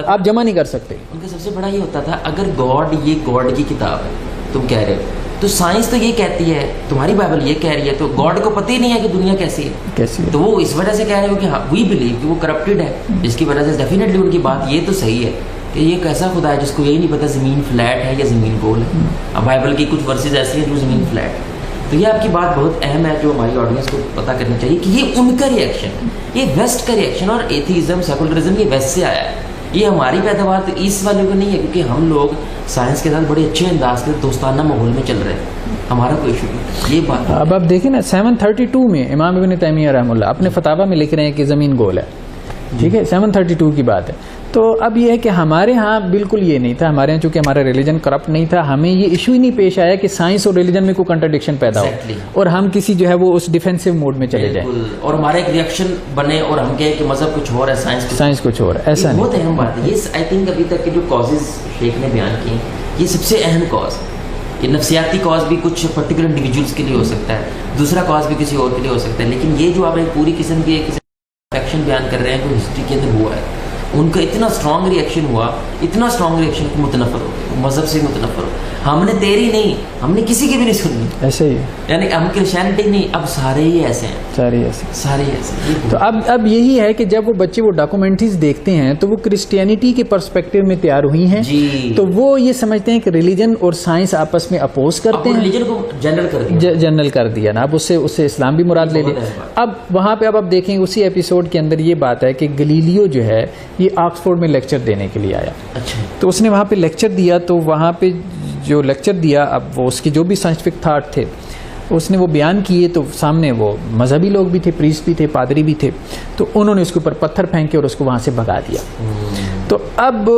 آپ جمع نہیں کر سکتے. ان کا سب سے بڑا یہ ہوتا تھا، اگر گاڈ، یہ گاڈ کی کتاب ہے تم کہہ رہے ہو، تو سائنس تو یہ کہتی ہے، تمہاری بائبل یہ کہہ رہی ہے، تو گاڈ کو پتہ ہی نہیں ہے کہ دنیا کیسی ہے. تو وہ اس وجہ سے کہہ رہے ہو کہ وی بلیو کہ وہ کرپٹڈ ہے، جس کی وجہ سے ڈیفینیٹلی ان کی بات یہ تو صحیح ہے کہ یہ کیسا خدا ہے جس کو یہی نہیں پتا زمین فلیٹ ہے یا زمین گول ہے. اب بائبل کی کچھ ورسز ایسی ہیں جو زمین فلیٹ ہے. تو یہ آپ کی بات بہت اہم ہے جو ہماری آڈینس کو پتہ کرنا چاہیے کہ یہ ان کا ریئیکشن ہے، یہ ویسٹ کا ریئیکشن. اور ایتھیزم، سیکولرزم یہ ویسٹ سے آیا ہے، یہ ہماری پیداوار تو ایسٹ والوں کو نہیں ہے، کیونکہ ہم لوگ سائنس کے ساتھ بڑے اچھے انداز کے دوستانہ ماحول میں چل رہے ہیں، ہمارا کوئی ایشو نہیں. یہ بات اب آپ دیکھیں نا 732 میں امام ابن تیمیہ رحمہ اللہ اپنے فتاویٰ میں لکھ رہے ہیں کہ زمین گول ہے، ٹھیک ہے، 732 کی بات ہے. تو اب یہ ہے کہ ہمارے ہاں بالکل یہ نہیں تھا، ہمارے ہاں چونکہ ہمارا ریلیجن کرپٹ نہیں تھا، ہمیں یہ ایشو ہی نہیں پیش آیا کہ سائنس اور ریلیجن میں کوئی کنٹرڈکشن پیدا ہو اور ہم کسی جو ہے وہ اس ڈیفینسو موڈ میں چلے جائیں اور ہمارا ایک ریئیکشن بنے اور ہم کہیں کہ مذہب کچھ اور ہے، سائنس کچھ اور ہے. ایسا نہیں. بہت اہم بات ہے یہ. آئی تھنک ابھی تک کے جو کازز شیخ نے بیان کیے، یہ سب سے اہم کاز. یہ نفسیاتی کاز بھی کچھ پرٹیکولر انڈیویجولس کے لیے ہو سکتا ہے، دوسرا کاز بھی کسی اور کے لیے ہو سکتا ہے، لیکن یہ جو آپ ایک پوری قسم کی افیکشن بیان کر رہے ہیں جو ہسٹری کے اندر ہوا ہے، ان کا اتنا اسٹرانگ ریئیکشن ہوا، اتنا اسٹرانگ ریئیکشن کہ متنفر ہو گئے، مذہب سے متنفر ہو. ہم نے تیری نہیں، ہم نے کسی کی بھی نہیں سننی، ایسے ہی، یعنی ہم کرسچینٹی نہیں، اب سارے ہی ایسے ہیں، سارے ایسے. تو اب یہی ہے کہ جب وہ بچے وہ ڈاکومنٹریز دیکھتے ہیں تو وہ کرسچینٹی کے پرسپیکٹو میں تیار ہوئی ہیں، تو وہ یہ سمجھتے ہیں کہ ریلیجن اور سائنس آپس میں اپوز کرتے ہیں. ریلیجن کو جنرل کر دیا نا، اب اس سے اسلام بھی مراد لے لیا. اب وہاں پہ اب آپ دیکھیں اسی ایپیسوڈ کے اندر یہ بات ہے کہ گلیلیو جو ہے یہ آکسفورڈ میں لیکچر دینے کے لیے آیا. تو اس نے وہاں پہ لیکچر دیا، تو وہاں پہ جو لیکچر دیا، اب وہ اس کی جو بھی سائنٹیفک تھاٹ تھے اس نے وہ بیان کیے، تو سامنے وہ مذہبی لوگ بھی تھے، پریسٹ بھی تھے، پادری بھی تھے، تو انہوں نے اس کے اوپر پتھر پھینکے اور اس کو وہاں سے بھگا دیا. تو اب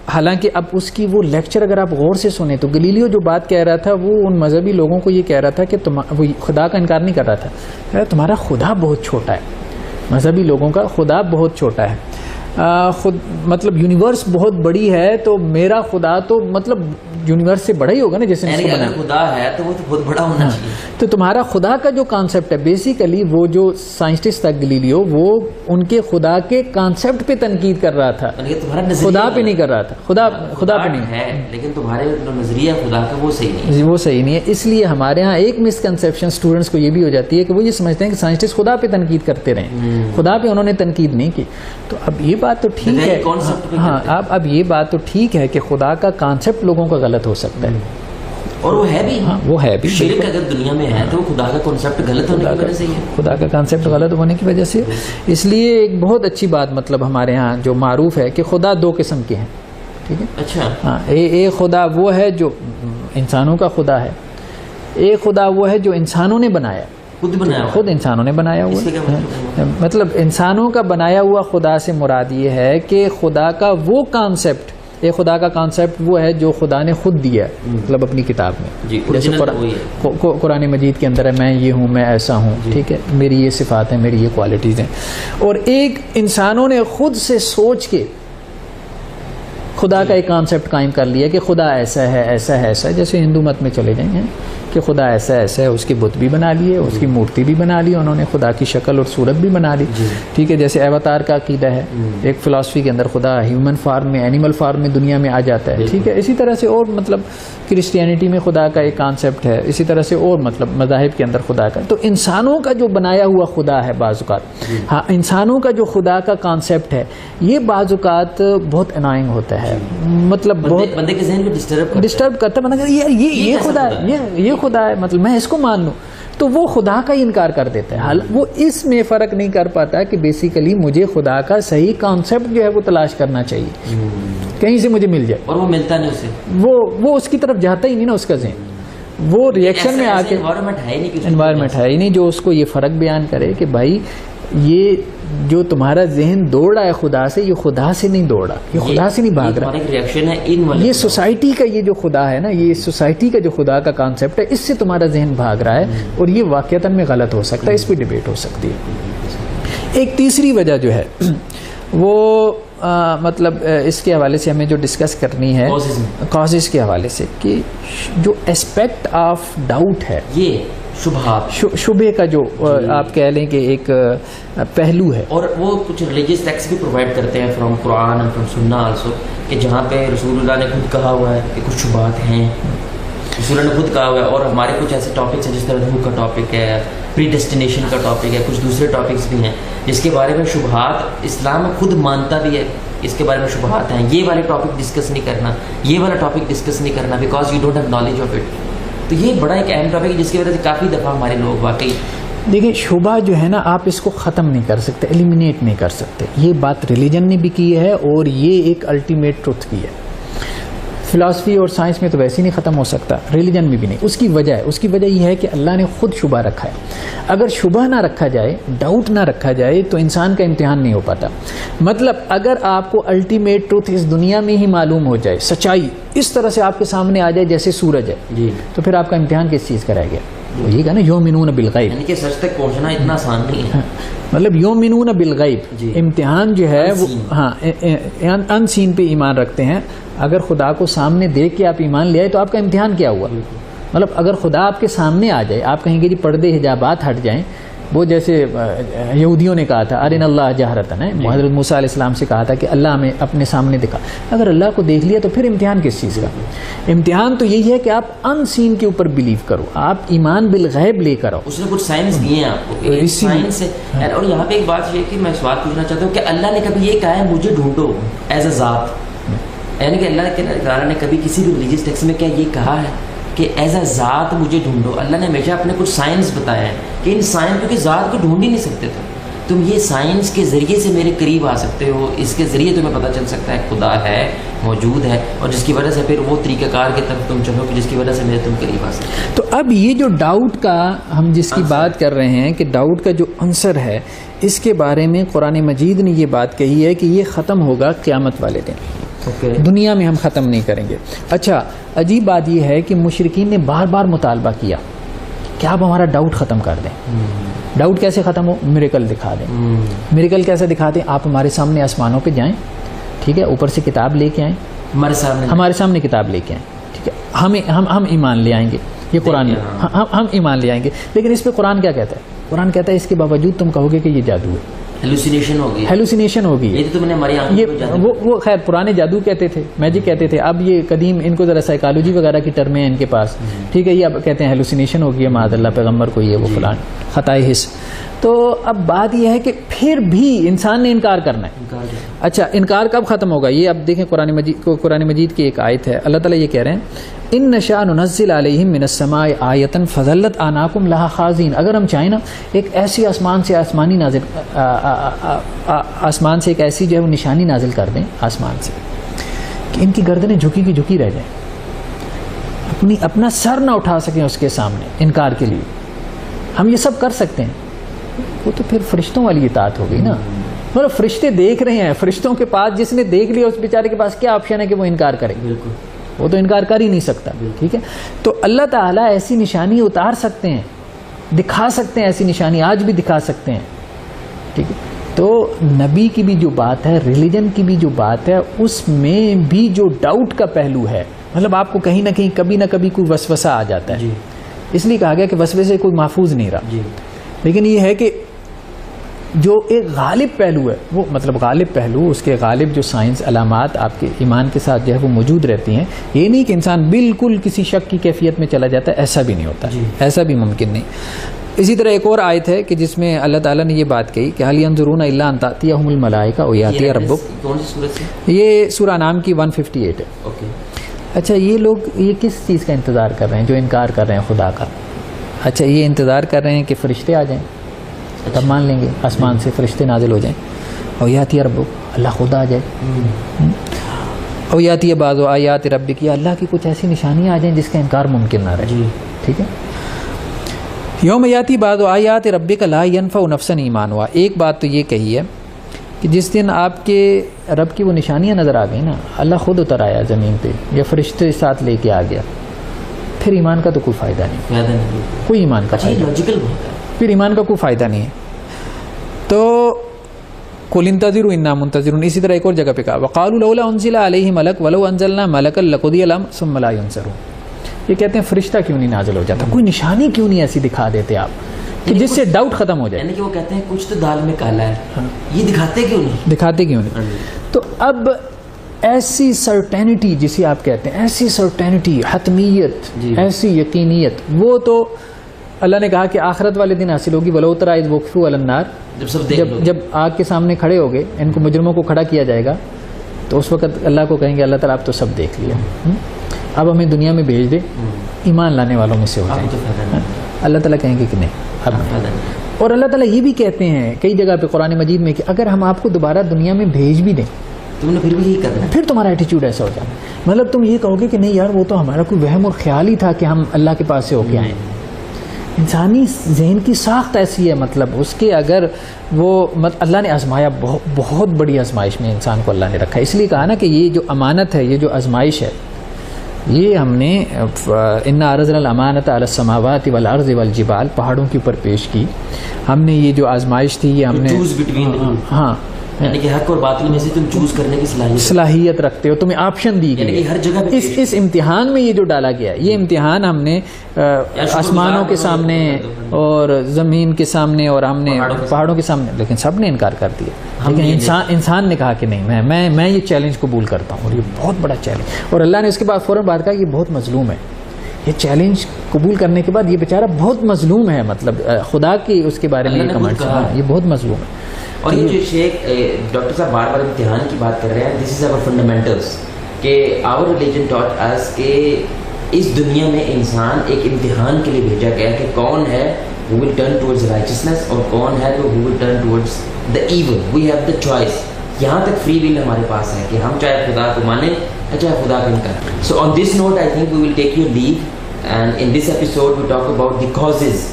حالانکہ اب اس کی وہ لیکچر اگر آپ غور سے سنیں تو گلیلیو جو بات کہہ رہا تھا وہ ان مذہبی لوگوں کو یہ کہہ رہا تھا کہ وہ خدا کا انکار نہیں کر رہا تھا، کہہ رہا تمہارا خدا بہت چھوٹا ہے، مذہبی لوگوں کا خدا بہت چھوٹا ہے. خود مطلب یونیورس بہت بڑی ہے تو میرا خدا تو مطلب یونیورس سے بڑا ہی ہوگا نا جیسے خدا ہے تو وہ تو بہت بڑا ہونا چاہیے. تو تمہارا خدا کا جو کانسیپٹ ہے بیسیکلی وہ جو سائنٹسٹ تھا گلیلیو وہ ان کے خدا کے کانسیپٹ پہ تنقید کر رہا تھا, خدا پہ نہیں کر رہا تھا. خدا پہ نہیں ہے, لیکن تمہارے نظریہ خدا کا وہ صحیح نہیں ہے. وہ صحیح نہیں ہے. اس لیے ہمارے ہاں ایک مسکنسیپشن اسٹوڈنٹس کو یہ بھی ہو جاتی ہے کہ وہ یہ سمجھتے ہیں کہ سائنٹسٹ خدا پہ تنقید کرتے رہیں, خدا پہ انہوں نے تنقید نہیں کی. تو اب یہ بات تو ٹھیک ہے, ہاں اب یہ بات تو ٹھیک ہے کہ خدا کا کانسیپٹ لوگوں کا غلط ہو سکتا ہے, اور وہ ہے بھی, ہاں وہ ہے بھی. شرک اگر دنیا میں ہے تو خدا کا کانسیپٹ غلط ہونے کی وجہ سے ہے, خدا کا کانسیپٹ غلط ہونے کی وجہ سے. اس لیے ایک بہت اچھی بات مطلب ہمارے ہاں جو معروف ہے کہ خدا دو قسم کے ہیں. ٹھیک ہے, اچھا ہاں, ایک خدا وہ ہے جو انسانوں کا خدا ہے, ایک خدا وہ ہے جو انسانوں نے بنایا, خود انسانوں نے بنایا ہوا. مطلب انسانوں کا بنایا ہوا خدا سے مراد یہ ہے کہ خدا کا وہ کانسیپٹ, ایک خدا کا کانسیپٹ وہ ہے جو خدا نے خود دیا ہے, مطلب اپنی کتاب میں, جیسے قرآن مجید کے اندر ہے میں یہ ہوں, میں ایسا ہوں, ٹھیک ہے, میری یہ صفات ہیں, میری یہ کوالٹیز ہیں. اور ایک انسانوں نے خود سے سوچ کے خدا کا ایک کانسیپٹ قائم کر لیا کہ خدا ایسا ہے, ایسا ہے, ایسا ہے. جیسے ہندو مت میں چلے جائیں کہ خدا ایسا ایسا ہے, اس کے بت بھی بنا لیے, اس کی مورتی بھی بنا لی انہوں نے, خدا کی شکل اور صورت بھی بنا لی. ٹھیک ہے, جیسے اوتار کا عقیدہ ہے, ایک فلسفی کے اندر خدا ہیومن فارم میں, اینیمل فارم میں دنیا میں آ جاتا ہے. ٹھیک ہے, اسی طرح سے اور مطلب کرسچینٹی میں خدا کا ایک کانسیپٹ ہے, اسی طرح سے اور مطلب مذاہب کے اندر خدا کا. تو انسانوں کا جو بنایا ہوا خدا ہے بعض اوقات, ہاں انسانوں کا جو خدا کا کانسیپٹ ہے یہ بعض اوقات بہت انائنگ ہوتا ہے, مطلب بہت بندے کے ذہن کو ڈسٹرب کرتا ہے. بندہ یہ خدا ہے, یہ خدا ہے, مطلب میں اس کو مان لوں, تو وہ خدا کا انکار کر دیتا ہے. حال وہ اس میں فرق نہیں کر پاتا کہ بیسیکلی مجھے خدا کا صحیح کانسیپٹ جو ہے وہ تلاش کرنا چاہیے, کہیں سے مجھے مل جائے, اور وہ ملتا نہیں اسے, وہ اس کی طرف جاتا ہی نہیں نا, اس کا ذہن وہ ریئیکشن میں آ کے انوائرمنٹ ہے ہی نہیں جو اس کو یہ فرق بیان کرے کہ بھائی یہ جو تمہارا ذہن دوڑ رہا ہے خدا سے, یہ خدا سے نہیں دوڑ رہا, یہ خدا سے نہیں بھاگ رہا. یہ سوسائٹی کا یہ جو خدا ہے نا, یہ سوسائٹی کا جو خدا کا کانسیپٹ ہے, اس سے تمہارا ذہن بھاگ رہا ہے, اور یہ واقعتاً میں غلط ہو سکتا ہے, اس پہ ڈیبیٹ ہو سکتی ہے. ایک تیسری وجہ جو ہے وہ مطلب اس کے حوالے سے ہمیں جو ڈسکس کرنی ہے کازز کے حوالے سے, کہ جو اسپیکٹ آف ڈاؤٹ ہے, یہ شبہ کا جو آپ کہہ لیں کہ ایک پہلو ہے, اور وہ کچھ ریلیجیس ٹیکسٹ بھی پرووائڈ کرتے ہیں فرام قرآن اینڈ فرام سنہ آلسو, کہ جہاں پہ رسول اللہ نے خود کہا ہوا ہے کہ کچھ شبہات ہیں, رسول اللہ نے خود کہا ہوا ہے. اور ہمارے کچھ ایسے ٹاپکس ہیں جس طرح روح کا ٹاپک ہے, پری ڈیسٹینیشن کا ٹاپک ہے, کچھ دوسرے ٹاپکس بھی ہیں جس کے بارے میں شبہات اسلام خود مانتا بھی ہے, اس کے بارے میں شبہات ہیں, یہ والے ٹاپک ڈسکس نہیں کرنا, یہ والا ٹاپک ڈسکس نہیں کرنا, because you don't have knowledge of it. تو یہ بڑا ایک اہم ٹاپک ہے جس کی وجہ سے کافی دفعہ ہمارے لوگ واقعی دیکھیں شبہ جو ہے نا آپ اس کو ختم نہیں کر سکتے, ایلیمینیٹ نہیں کر سکتے. یہ بات ریلیجن نے بھی کی ہے اور یہ ایک الٹیمیٹ ٹروتھ کی ہے. فلاسفی اور سائنس میں تو ویسے ہی نہیں ختم ہو سکتا, ریلیجن میں بھی نہیں. اس کی وجہ ہے, اس کی وجہ یہ ہے کہ اللہ نے خود شبہ رکھا ہے. اگر شبہ نہ رکھا جائے, ڈاؤٹ نہ رکھا جائے, تو انسان کا امتحان نہیں ہو پاتا. مطلب اگر آپ کو الٹیمیٹ ٹروتھ اس دنیا میں ہی معلوم ہو جائے, سچائی اس طرح سے آپ کے سامنے آ جائے جیسے سورج ہے, تو پھر آپ کا امتحان کس چیز کا رہ گیا؟ یہ کہا نا یؤمنون بالغیب, یعنی کہ سچ تک پہنچنا اتنا آسان نہیں ہے. مطلب یؤمنون بالغیب, امتحان جو ہے وہ ہاں ان سین پہ ایمان رکھتے ہیں. اگر خدا کو سامنے دیکھ کے آپ ایمان لے آئے تو آپ کا امتحان کیا ہوا؟ مطلب اگر خدا آپ کے سامنے آ جائے, آپ کہیں گے جی پردے حجابات ہٹ جائیں, وہ جیسے یہودیوں نے کہا تھا ارنا اللہ جہرتن, حضرت موسیٰ علیہ السلام سے کہا تھا کہ اللہ ہمیں اپنے سامنے دکھا. اگر اللہ کو دیکھ لیا تو پھر امتحان کس چیز کا؟ امتحان تو یہی ہے کہ آپ ان سین کے اوپر بلیو کرو, آپ ایمان بالغیب لے کر آؤ. اس نے کچھ سائنس دیے ہیں آپ کو, سائنس. اور یہاں پہ ایک بات یہ کہ میں سوال پوچھنا چاہتا ہوں کہ اللہ نے کبھی یہ کہا ہے مجھے ڈھونڈو ایز اے ذات, یعنی کہ اللہ تعالیٰ نے کبھی کسی بھی ریلیجیس ٹیکسٹ میں کیا یہ کہا ہے کہ ایز اے ذات مجھے ڈھونڈو؟ اللہ نے ہمیشہ اپنے کچھ سائنس بتایا ہے کہ ان سائنس کیونکہ ذات کو ڈھونڈ ہی نہیں سکتے تم یہ سائنس کے ذریعے سے میرے قریب آ سکتے ہو, اس کے ذریعے تمہیں پتہ چل سکتا ہے خدا ہے, موجود ہے, اور جس کی وجہ سے پھر وہ طریقہ کار کی طرف تم چلو کہ جس کی وجہ سے میرے تم قریب آ سکتے. تو اب یہ جو ڈاؤٹ کا ہم جس کی بات کر رہے ہیں کہ ڈاؤٹ کا جو عنصر ہے, اس کے بارے میں قرآن مجید نے یہ بات کہی ہے کہ یہ ختم ہوگا قیامت والے دن. دنیا میں ہم ختم نہیں کریں گے. اچھا عجیب بات یہ ہے کہ مشرکین نے بار بار مطالبہ کیا کہ آپ ہمارا ڈاؤٹ ختم کر دیں. ڈاؤٹ کیسے ختم ہو؟ میریکل دکھا دیں. میریکل کیسے دکھاتے ہیں؟ آپ ہمارے سامنے آسمانوں پہ جائیں, ٹھیک ہے, اوپر سے کتاب لے کے آئیں, ہمارے سامنے کتاب لے کے آئیں, ٹھیک ہے, ہم ایمان لے آئیں گے, یہ قرآن ہم ایمان لے آئیں گے. لیکن اس پہ قرآن کیا کہتا ہے؟ قرآن کہتا ہے اس کے باوجود تم کہو گے کہ یہ جادو ہے, ہیلوسینیشن ہوگی. یہ وہ خیر پرانے جادو کہتے تھے, میجک کہتے تھے. اب یہ قدیم ان کو ذرا سائیکالوجی وغیرہ کی ٹرمیں ہیں ان کے پاس, ٹھیک ہے, یہ اب کہتے ہیں ہیلوسینیشن ہوگی ہے, معاذ اللہ پیغمبر کو یہ وہ فلان خطائے حس. تو اب بات یہ ہے کہ پھر بھی انسان نے انکار کرنا ہے. اچھا, انکار کب ختم ہوگا؟ یہ اب دیکھیں قرآن مجید کی ایک آیت ہے, اللہ تعالیٰ یہ کہہ رہے ہیں ان نشاء ننزل علیہم من السماء آیۃ فظلت اعناقهم لها خاضعین. اگر ہم چاہیں نا ایک ایسی آسمان سے ایک ایسی جو ہے وہ نشانی نازل کر دیں آسمان سے کہ ان کی گردنیں جھکی کی جھکی رہ جائیں, اپنا سر نہ اٹھا سکیں اس کے سامنے انکار کے لیے. ہم یہ سب کر سکتے ہیں. وہ تو پھر فرشتوں والی اطاعت ہو گئی نا. مطلب فرشتے دیکھ رہے ہیں, فرشتوں کے پاس جس نے دیکھ لیا اس بیچارے کے پاس کیا آپشن ہے کہ وہ انکار کرے؟ بالکل, وہ تو انکار کر ہی نہیں سکتا. ٹھیک ہے, تو اللہ تعالیٰ ایسی نشانی اتار سکتے ہیں, دکھا سکتے ہیں, ایسی نشانی آج بھی دکھا سکتے ہیں. ٹھیک ہے, تو نبی کی بھی جو بات ہے, ریلیجن کی بھی جو بات ہے, اس میں بھی جو ڈاؤٹ کا پہلو ہے, مطلب آپ کو کہیں نہ کہیں کبھی نہ کبھی کوئی وسوسہ آ جاتا ہے. اس لیے کہا گیا کہ وسوسے سے کوئی محفوظ نہیں رہا. لیکن یہ ہے کہ جو ایک غالب پہلو ہے, وہ مطلب غالب پہلو, اس کے غالب جو سائنس علامات آپ کے ایمان کے ساتھ جو ہے وہ موجود رہتی ہیں. یہ نہیں کہ انسان بالکل کسی شک کی کیفیت میں چلا جاتا ہے, ایسا بھی نہیں ہوتا, ایسا بھی ممکن نہیں. اسی طرح ایک اور آیت ہے کہ جس میں اللہ تعالیٰ نے یہ بات کہی کہ هل ينظرون الا ان تأتيهم الملائکہ او یأتی ربک. یہ سورہ انعام کی 158 ہے. اچھا, یہ لوگ یہ کس چیز کا انتظار کر رہے ہیں جو انکار کر رہے ہیں خدا کا؟ اچھا, یہ انتظار کر رہے ہیں کہ فرشتے آ جائیں تب مان لیں گے, آسمان سے فرشتے نازل ہو جائیں, اور یاتی ربک, اللہ خدا آ جائے, اور یاتی بعض آیات ربک, یا اللہ کی کچھ ایسی نشانیاں آ جائیں جس کا انکار ممکن نہ رہے. ٹھیک ہے, یوم یاتی بعض آیات ربک لا ینفع نفسا ایمانہا. ایک بات تو یہ کہی ہے کہ جس دن آپ کے رب کی وہ نشانیاں نظر آ گئی نا, اللہ خود اتر آیا زمین پہ یا فرشتے ساتھ لے کے آ گیا, پھر ایمان کا تو کوئی فائدہ نہیں, کوئی ایمان کا فائدہ نہیں, پھر ایمان کا کوئی فائدہ نہیں ہے. تو قل انتظروا انا منتظرون. اسی طرح ایک اور جگہ پہ کہا وقالوا لولا انزل علیہ ملک ولو انزلنا ملکا لقضی الامر ثم لا ينصرون. یہ کہتے ہیں فرشتہ کیوں نہیں نازل ہو جاتا, کوئی نشانی کیوں نہیں ایسی دکھا دیتے آپ کہ جس سے ڈاؤٹ ختم ہو جائے. یعنی کہ وہ کہتے ہیں کچھ تو دال میں کالا ہے, یہ دکھاتے کیوں نہیں. تو اب ایسی سرٹینٹی جسے آپ کہتے ہیں, ایسی سرٹینٹی, حتمیت, ایسی یقینیت, وہ تو اللہ نے کہا کہ آخرت والے دن حاصل ہوگی. ولو تری اذ وقفوا علی النار, جب آگ کے سامنے کھڑے ہو گئے, ان کو مجرموں کو کھڑا کیا جائے گا, تو اس وقت اللہ کو کہیں گے اللہ تعالیٰ آپ تو سب دیکھ لیا, اب ہمیں دنیا میں بھیج دے, ایمان لانے والوں میں سے ہو جائیں. اللہ تعالیٰ کہیں گے کہ نہیں اب. اور اللہ تعالیٰ یہ بھی کہتے ہیں کئی جگہ پہ قرآن مجید میں کہ اگر ہم آپ کو دوبارہ دنیا میں بھیج بھی دیں تم نے پھر بھی یہی کرنا, پھر تمہارا ایٹیچیوڈ ایسا ہو جانا, مطلب تم یہ کہو گے کہ نہیں یار وہ تو ہمارا کوئی وہم اور خیال ہی تھا کہ ہم اللہ کے پاس سے ہو کے آئیں. انسانی ذہن کی ساخت ایسی ہے, مطلب اس کے اگر وہ اللہ نے آزمایا, بہت بڑی آزمائش میں انسان کو اللہ نے رکھا. اس لیے کہا نا کہ یہ جو امانت ہے, یہ جو آزمائش ہے, یہ ہم نے انا عرضنا الامانۃ علی السماوات والارض والجبال, پہاڑوں کے اوپر پیش کی. ہم نے یہ جو آزمائش تھی یہ ہم نے, ہاں, یعنی کہ حق اور باطل میں سے تم چوز کرنے کی صلاحیت رکھتے ہو, تمہیں آپشن دی گئی ہر جگہ. اس امتحان میں یہ جو ڈالا گیا ہے, یہ امتحان ہم نے آسمانوں کے سامنے اور زمین کے سامنے اور ہم نے پہاڑوں کے سامنے, لیکن سب نے انکار کر دیا. لیکن انسان نے کہا کہ نہیں, میں یہ چیلنج قبول کرتا ہوں, اور یہ بہت بڑا چیلنج. اور اللہ نے اس کے بعد فوراً بات کہا یہ بہت مظلوم ہے. یہ چیلنج قبول کرنے کے بعد یہ بیچارہ بہت مظلوم ہے, مطلب خدا کی اس کے بارے میں یہ کمنٹ, یہ بہت مظلوم ہے. اور یہ جو شیخ ڈاکٹر صاحب بار بار امتحان کی بات کر رہے ہیں, دس از آور فنڈامنٹلس, کہ آور ریلیجن ٹاٹ اس کہ اس دنیا میں انسان ایک امتحان کے لیے بھیجا گیا کہ کون ہے who will turn towards righteousness اور کون ہے who will turn towards the evil. We have the choice. یہاں تک فری ول ہمارے پاس ہے کہ ہم چاہے خدا کو مانیں یا چاہے خدا کو انکار. So on this note I think we will take your leave, and in this episode we talk about the causes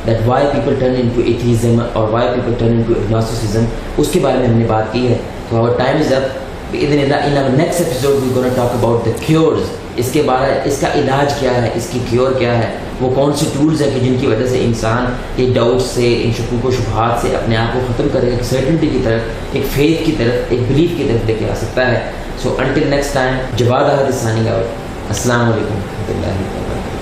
that why people turn into atheism or why people turn into agnosticism. اس کے بارے میں ہم نے بات کی ہے. So our time is up. In our next episode we're going to talk about the cures. اس کے بارے, اس کا علاج کیا ہے, اس کی کیور کیا ہے, وہ کون سے ٹولز ہیں کہ جن کی وجہ سے انسان یہ ڈاؤٹس سے، ان شکوک و شبہات سے اپنے آپ کو ختم کرے گا، ایک سرٹنٹی کی طرف، ایک فیتھ کی طرف، ایک بلیف کی طرف لے کے آ سکتا ہے. سو انٹل نیکسٹ ٹائم، جواد احد سائننگ آؤٹ. السلام علیکم و رحمۃ اللہ وبرکاتہ.